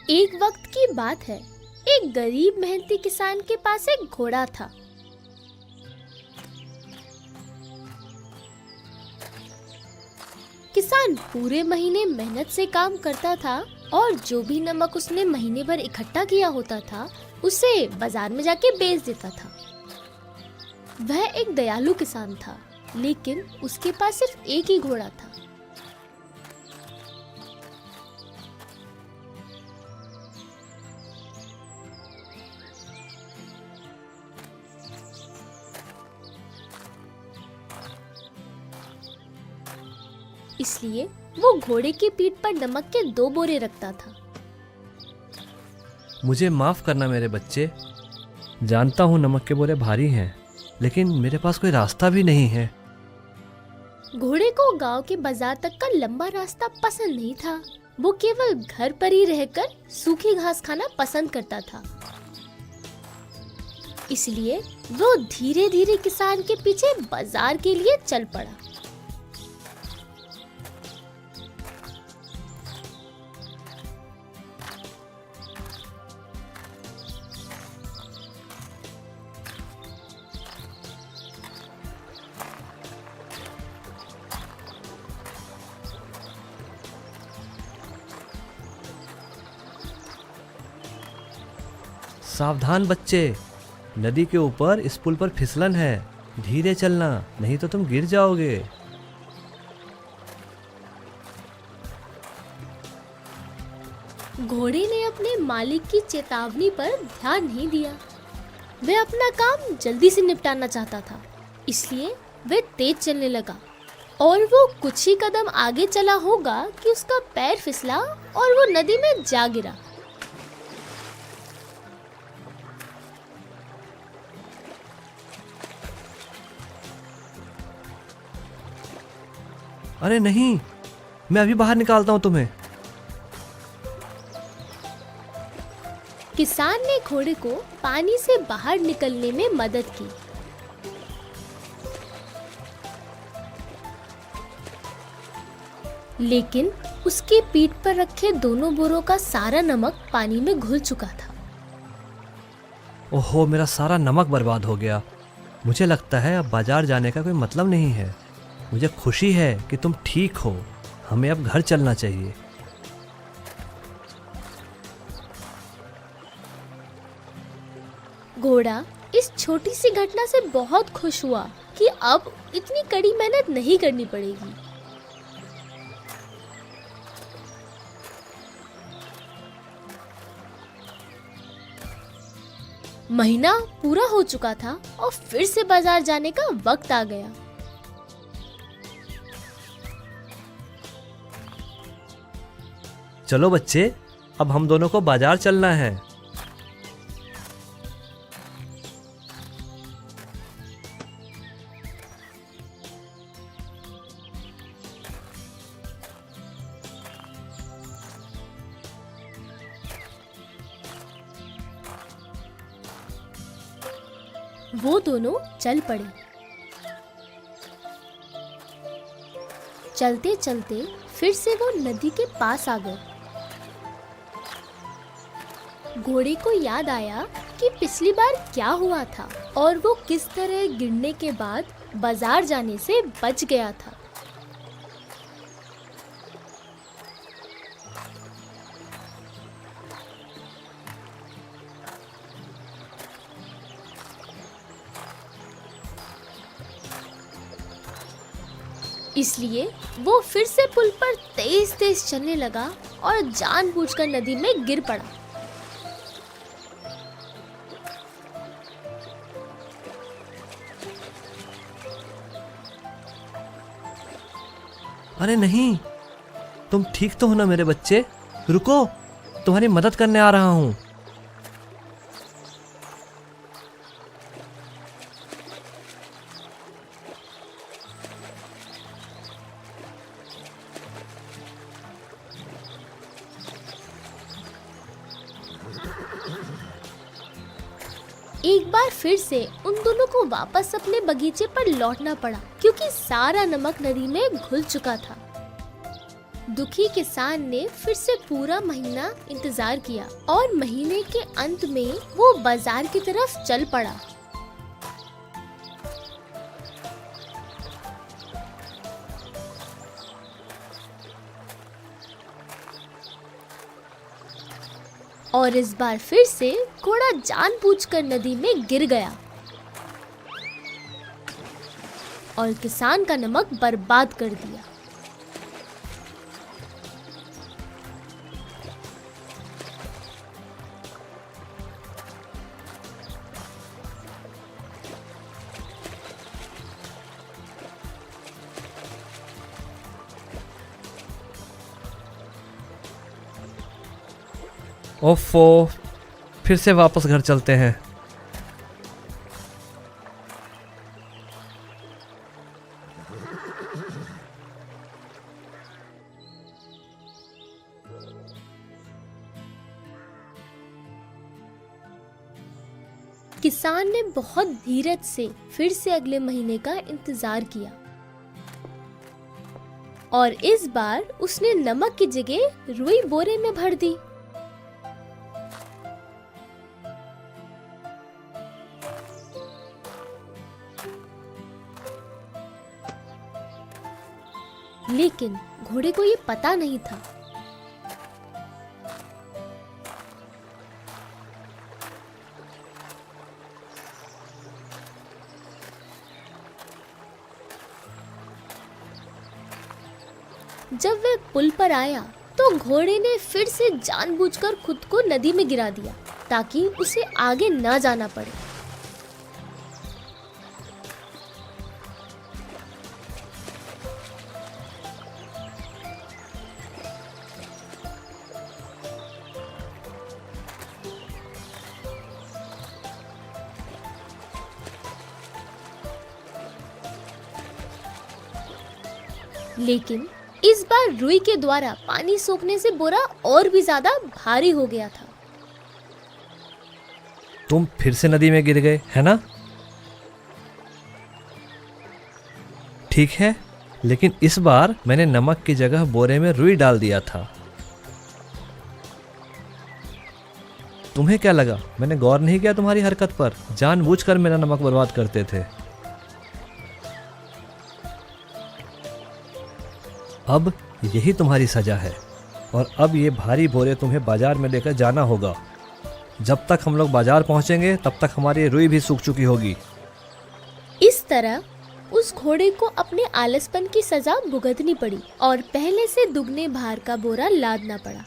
एक वक्त की बात है। एक गरीब मेहनती किसान के पास एक घोड़ा था। किसान पूरे महीने मेहनत से काम करता था और जो भी नमक उसने महीने भर इकट्ठा किया होता था उसे बाजार में जाके बेच देता था। वह एक दयालु किसान था, लेकिन उसके पास सिर्फ एक ही घोड़ा था। इसलिए वो घोड़े की पीठ पर नमक के 2 बोरे रखता था। मुझे माफ करना मेरे बच्चे, जानता हूँ नमक के बोरे भारी हैं, लेकिन मेरे पास कोई रास्ता भी नहीं है। घोड़े को गांव के बाजार तक का लंबा रास्ता पसंद नहीं था। वो केवल घर पर ही रहकर सूखी घास खाना पसंद करता था। इसलिए वो धीरे धीरे किसान के पीछे बाजार के लिए चल पड़ा। सावधान बच्चे, नदी के ऊपर इस पुल पर फिसलन है, धीरे चलना नहीं तो तुम गिर जाओगे। घोड़े ने अपने मालिक की चेतावनी पर ध्यान नहीं दिया। वह अपना काम जल्दी से निपटाना चाहता था, इसलिए वह तेज चलने लगा और वो कुछ ही कदम आगे चला होगा कि उसका पैर फिसला और वो नदी में जा गिरा। अरे नहीं, मैं अभी बाहर निकालता हूँ तुम्हें। किसान ने घोड़े को पानी से बाहर निकलने में मदद की। लेकिन उसकी पीठ पर रखे दोनों बोरों का सारा नमक पानी में घुल चुका था। ओहो, मेरा सारा नमक बर्बाद हो गया। मुझे लगता है अब बाजार जाने का कोई मतलब नहीं है। मुझे खुशी है कि तुम ठीक हो। हमें अब घर चलना चाहिए। घोड़ा इस छोटी सी घटना से बहुत खुश हुआ कि अब इतनी कड़ी मेहनत नहीं करनी पड़ेगी। महीना पूरा हो चुका था और फिर से बाजार जाने का वक्त आ गया। चलो बच्चे, अब हम दोनों को बाजार चलना है। वो दोनों चल पड़े। चलते चलते फिर से वो नदी के पास आ गए। घोड़े को याद आया कि पिछली बार क्या हुआ था और वो किस तरह गिरने के बाद बाजार जाने से बच गया था। इसलिए वो फिर से पुल पर तेज तेज चलने लगा और जानबूझकर नदी में गिर पड़ा। अरे नहीं, तुम ठीक तो हो ना मेरे बच्चे? रुको, तुम्हारी मदद करने आ रहा हूँ। एक बार फिर से उन दोनों को वापस अपने बगीचे पर लौटना पड़ा, क्योंकि सारा नमक नदी में घुल चुका था। दुखी किसान ने फिर से पूरा महीना इंतजार किया और महीने के अंत में वो बाजार की तरफ चल पड़ा। और इस बार फिर से घोड़ा जानबूझकर नदी में गिर गया और किसान का नमक बर्बाद कर दिया। ओफो, फिर से वापस घर चलते हैं। किसान ने बहुत धीरज से फिर से अगले महीने का इंतजार किया और इस बार उसने नमक की जगह रुई बोरे में भर दी। लेकिन घोड़े को ये पता नहीं था। जब वह पुल पर आया तो घोड़े ने फिर से जानबूझकर खुद को नदी में गिरा दिया ताकि उसे आगे ना जाना पड़े। लेकिन इस बार रुई के द्वारा पानी सोखने से बोरा और भी ज्यादा भारी हो गया था। तुम फिर से नदी में गिर गए, है ना? ठीक है, लेकिन इस बार मैंने नमक की जगह बोरे में रुई डाल दिया था। तुम्हें क्या लगा मैंने गौर नहीं किया तुम्हारी हरकत पर? जानबूझकर मेरा नमक बर्बाद करते थे। अब यही तुम्हारी सजा है और अब ये भारी बोरे तुम्हें बाजार में लेकर जाना होगा। जब तक हम लोग बाजार पहुंचेंगे तब तक हमारी रुई भी सूख चुकी होगी। इस तरह उस घोड़े को अपने आलसपन की सजा भुगतनी पड़ी और पहले से दुगने भार का बोरा लादना पड़ा।